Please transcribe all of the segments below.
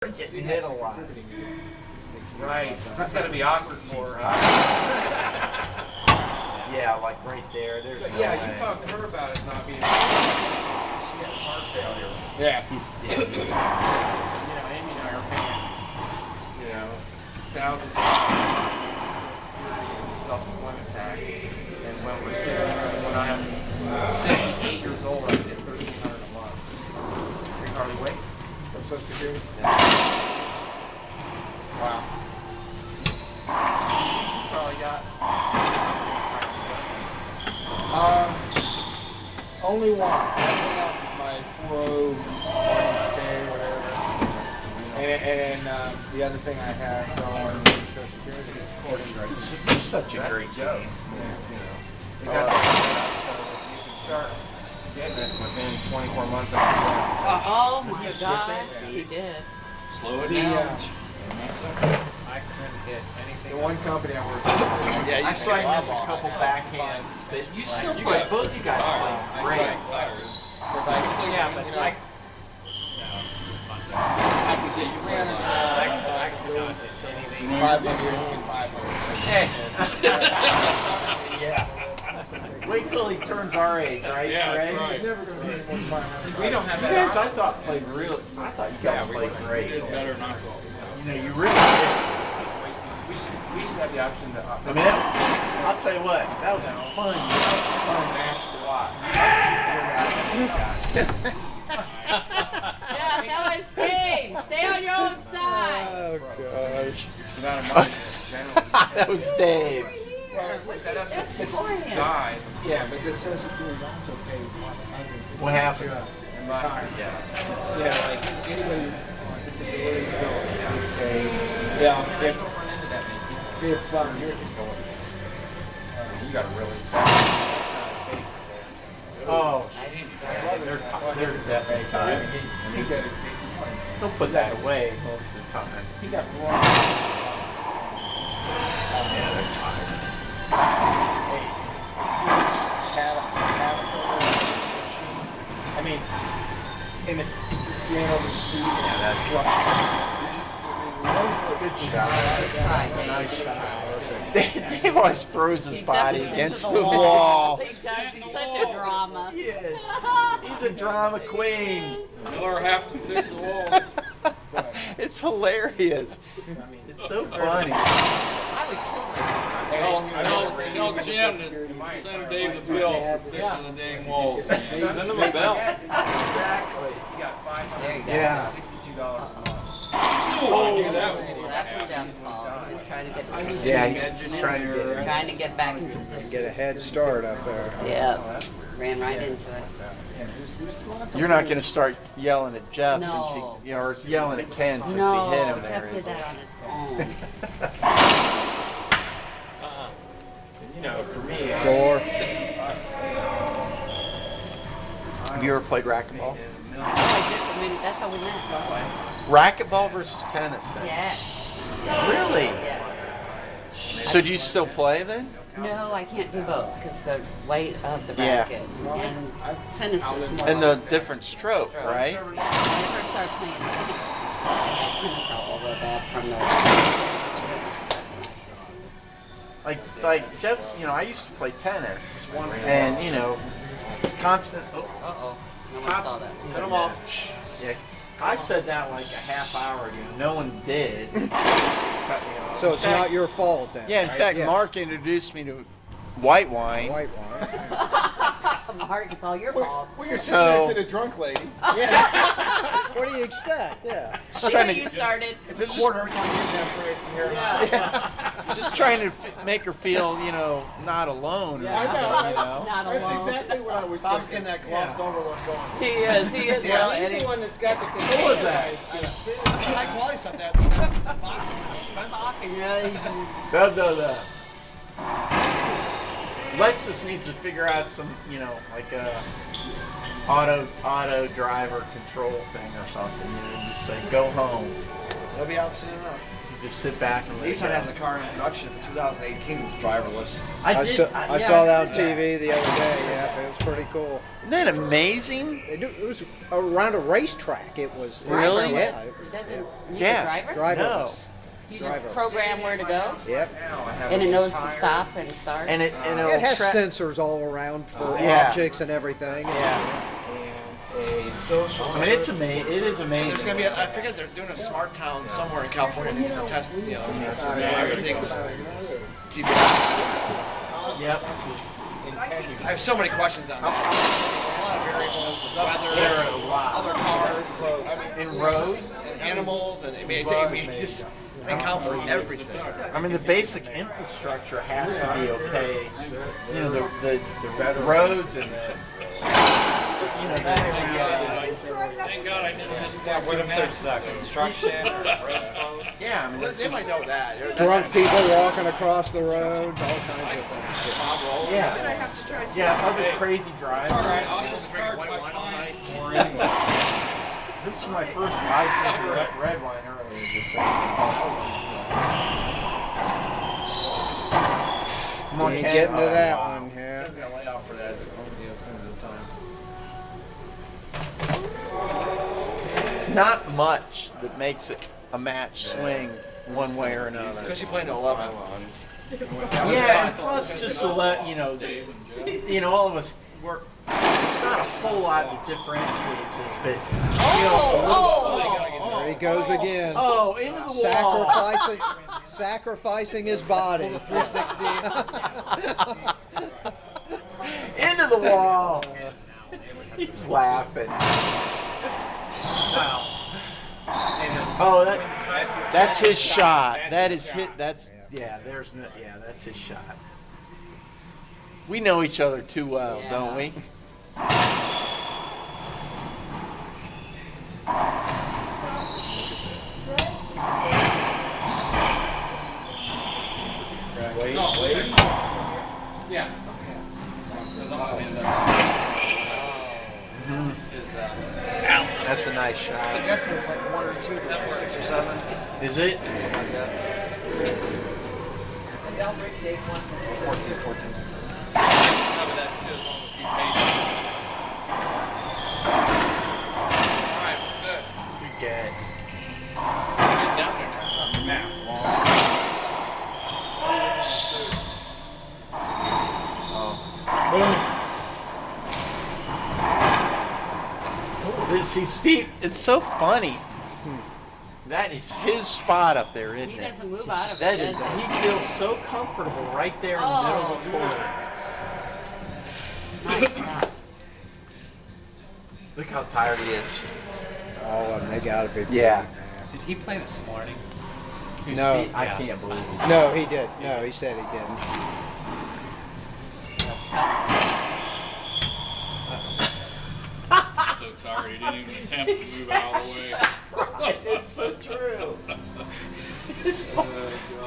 Getting hit a lot. Right. That's got to be awkward for her. Yeah, like right there. There's no Yeah, way. you talked to her about it not being. She has heart failure. Yeah. Amy and I are paying, thousands of dollars in Social Security and self-employment tax. And when we're 60, when I'm 68 years old, I get $1,300 a month. Pretty hardly wait. From Social Security? Wow. Probably got. Only one. Everything else is my 401k, whatever. And the other thing I have on Social Security is recording rights. It's such a great joke. game. They got that so that you can start getting it within 24 months after that. Oh my gosh, he did. Slow it The, down. I couldn't get anything. The one company I worked with. Yeah, I saw you miss a couple backhands, but you still play. Both you guys play great. Because yeah, but I could say you ran I could do anything. 500 years and 500. Yeah. Wait till he turns our age, right? Yeah, that's Ray? right. He's never going to be more than 500. We don't have You that guys, I option. thought played real. I thought you guys played great. Better than I thought. You really did. We should have the option to. I mean, I'll tell you what, that was a fun match to watch. Jeff, that was Dave. Stay on your own side. Oh, gosh. The amount of money that's generally. That was Dave's. That's for him. Guys. Yeah, but the Social Security also pays a lot of money. What happened? And last year, Yeah, like anybody who's on disability gets paid. Yeah, if some years ago. you got to really. Oh, they're definitely tired. Don't put that away most of the time. He got wrong. Yeah, they're tired. I mean, in the ran over the street. Yeah, that's good shot. Nice, Nice Dave. shot. Dave always throws his He body does against into the wall. He does. He's such a drama. He is. He's a drama queen. You'll have to fix the wall. It's hilarious. It's so funny. I would kill him. Tell Jim to send Dave the bill for fixing the dang walls. Send him a bill. Exactly. You got 500. There you go. Yeah. $62 a month. Oh, I knew that was Well, that's Jeff's fault. He was trying to get Yeah, he's trying to get back in position. Get a head start up there. Yep. Ran right into it. You're not going to start yelling at Jeff No. since he, or yelling at Ken since No, he hit him Jeff there. did that on his phone. For me, Door. Have you ever played racquetball? Oh, I did for many. That's how we met. Racquetball versus tennis then? Yes. Really? Yes. So do you still play then? No, I can't do both because the weight of the Yeah. racket and tennis is more. And the different stroke, right? When I first started playing tennis, I had tennis elbow real bad from the. Like Jeff, I used to play tennis, and constant. Uh-oh. No one saw that. Cut him off. Shh. Yeah, I said that like a half hour ago. No one did. Cut me off. So it's not your fault then? Yeah, in right? fact, Mark introduced me to white wine. White wine. Mark, it's all your fault. Well, you're sitting So- next to the drunk lady. Yeah. What do you expect? Yeah. Just trying You to, started. It's a quarter every time you use that phrase from here on out. just trying to make her feel, not alone. I know. Not That's alone. exactly what I was Bob's thinking. getting that glossed over look going. He is. He is. Yeah, Well, he's Eddie. the one that's got the control. What was that? It's high quality stuff that. Talking, yeah. No. Lexus needs to figure out some, like a auto driver control thing or something. Just say go home. They'll be out soon enough. just sit back and let it Nissan go. has a car in production for 2018 that's driverless. I saw that on TV the other day. Yeah, it was pretty cool. Isn't that amazing? It was around a racetrack. It was Really? Yeah. It doesn't need Yeah. a driver? Driverless. You just driverless. program where to go, Yep. and it knows to stop and start. And it It has sensors all around for Yeah. objects and everything. Yeah. A social. I mean, it's amazing. It is amazing. There's gonna be. I forget they're doing a smart town somewhere in California. They're gonna test. Everything's GPS. Yep. I have so many questions on that. A lot of variables, weather, There are a lot. other cars, In roads. and animals, and it may just account for everything. I mean, the basic infrastructure has to be okay. You know, the roads and the. You know, that area. Thank God I didn't just Yeah, what if there's construction or road closed? Yeah, I mean, They might know that. Drunk people walking across the road, all kinds of things. yeah. Yeah, other crazy drivers. All right, I'll just charge my clients more anyway. This is my first red wine earlier. Just Come on, You ain't Ken. getting to Oh, that wow. one, yeah. I'm gonna lay out for that. So hopefully it's gonna be the time. It's not much that makes it a match swing one way or another. Especially playing to 11. Yeah, and plus just to let you know, all of us work. There's not a whole lot that differentiates us, but There he goes again. oh, into the wall. Sacrificing his body. 360. Into the wall. He's laughing. Oh, that's his shot. That is hit. That's there's no. Yeah, that's his shot. We know each other too well, don't we? Wait. Yeah. That's a nice I shot. guess it was like 1 or 2 to 6 or 7. Is it? Something like that. 14. Cover that too, as long as he pays it. All right, we're good. Good get. Get down there. Now. See, Steve, it's so funny. That is his spot up there, isn't He it? doesn't move out of it, That is. does he? He feels so comfortable right there in the middle of the court. Nice shot. Look how tired he is. All of them, they gotta be. Yeah. Did he play this morning? No. I can't believe it. No, he did. No, he said he didn't. So tired, he didn't even attempt to move out of the way. It's so true. It's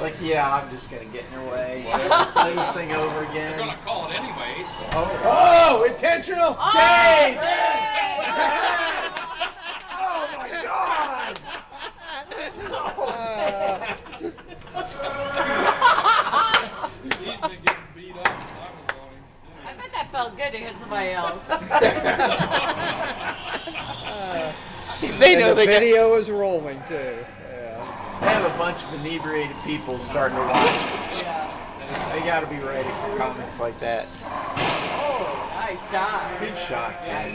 like, yeah, I'm just gonna get in their way. Play this thing over They're again. gonna call it anyway, so. Oh, intentional! Dave! Oh my God! He's been getting beat up. I was on him. I bet that felt good to hit somebody else. They And know the they got. video is rolling too. Yeah. They have a bunch of inebriated people starting to watch. Yeah. They got to be ready for comments like that. Oh, nice shot. Good shot, Ken.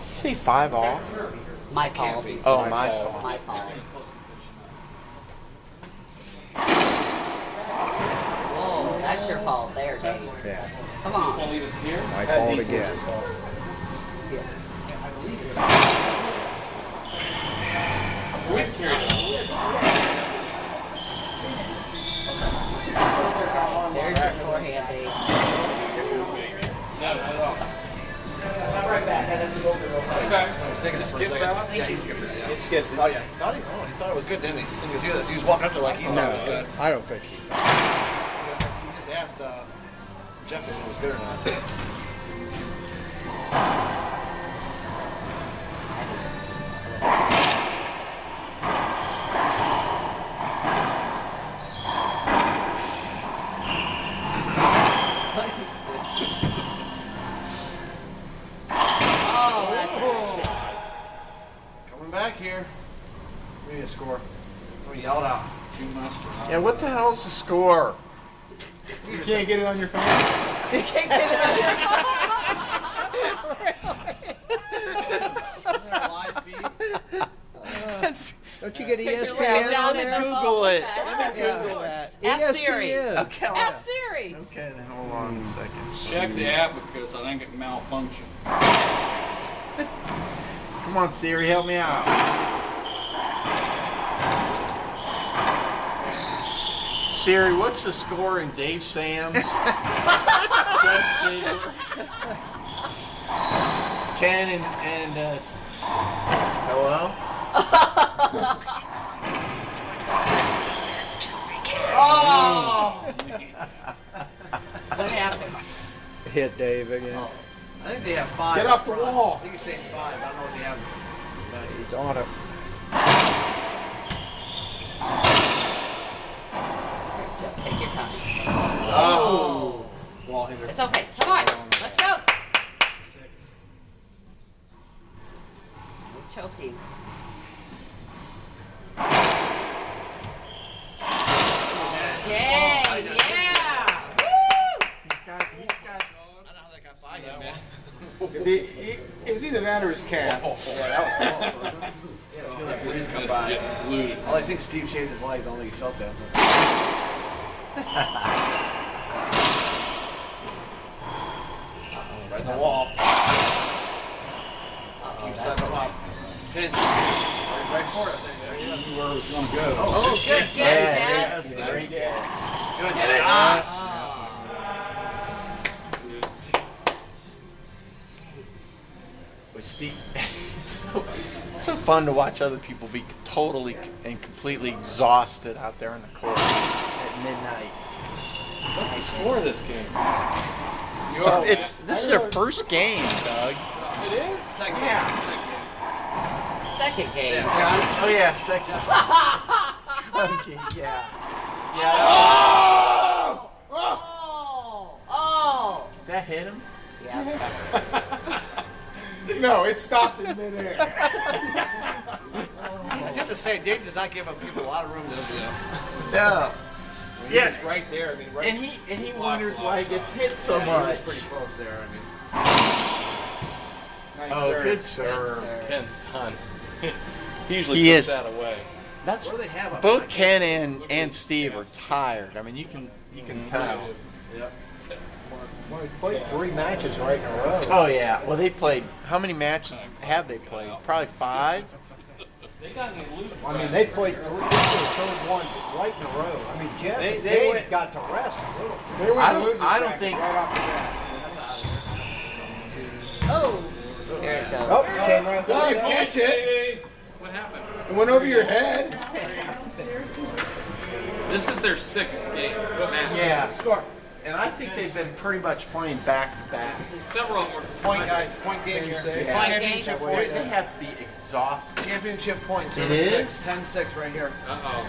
See 5 all. My fault. Oh, my fault. My fault. Whoa, that's your fault there, Dave. Yeah. Come on. Wanna leave us here? My fault again. We've carried it. There's your forehand, Dave. No, not at all. I'm right back. I have to go over real quick. He's taking a skip route? Yeah, he skipped it. Yeah. He skipped it. Oh, yeah. He thought it was good, didn't he? He was walking up there like he thought it was good. I don't think he. He just asked Jeff if it was good or not. We need a score. We yelled out. Too much. Yeah, what the hell's the score? You can't get it on your phone. You can't get it on your Live feed. Don't you get Picture ESPN right down on in there? the phone. Google What it. the Let hell me is Google yours? that. Ask Siri. ESPN. Okay, Ask Siri. okay, then hold on a second. Check the abacus. I think it malfunctioned. Come on, Siri, help me out. Siri, what's the score in Dave Sam's? Jeff Ziegler, Ken and hello? Oh! What happened? Hit Dave again. I think they have 5. Get off the wall. I think he's saying 5. I don't know what they have. He's on it. Take your time. Oh! Wall hitter. It's okay. Come on. Let's go. We're choking. Yay! Yeah! Woo! I don't know how that got by him, man. It was either that or his cat. Yeah, that was close. Yeah, I feel like This this is come just by. getting glued. Well, I think Steve shaved his legs. I don't think he felt that. Right in the wall. Keep setting him up. Pinch. Right for us. There he is. Where it was going to go. Oh, good catch, Dad. That's a great catch. Good shot. With Steve, it's so fun to watch other people be totally and completely exhausted out there on the court at midnight. What's the score of this game? This is their first game, Doug. It is? Second game. Second game, John. Oh yeah, second. Okay, yeah. Yeah. Oh! Oh! Oh! That hit him? Yeah. No, it stopped in midair. I have to say, Dave does not give up people a lot of room to, No. He's Yeah. right there. I mean, right. And he wonders why he gets hit so He much. was pretty close there. I mean, Nice Oh, serve. good serve. Sir. Ken's done. He usually He puts is. that away. That's what do they have up both there? Ken and Steve are tired. I mean, you can tell. Yep. Well, he played 3 matches right in a row. Oh yeah. Well, they played. How many matches have they played? Probably 5. They got me loose. I mean, they played 3. This is the third one right in a row. I mean, Jeff They and Dave went- got to rest a little. They went I don't- losers I don't bracket think- right off the bat. There it goes. Oh, came right Oh, you back. catch it. What happened? It went over your head. This is their 6th game. Match. Yeah. And I think they've been pretty much playing back to back. Several of them were Point, guys. Point game here. Yeah. Point Championship game. They points. have to be exhausted. Championship points. It 10-6. is? 10-6 right here. Uh-oh.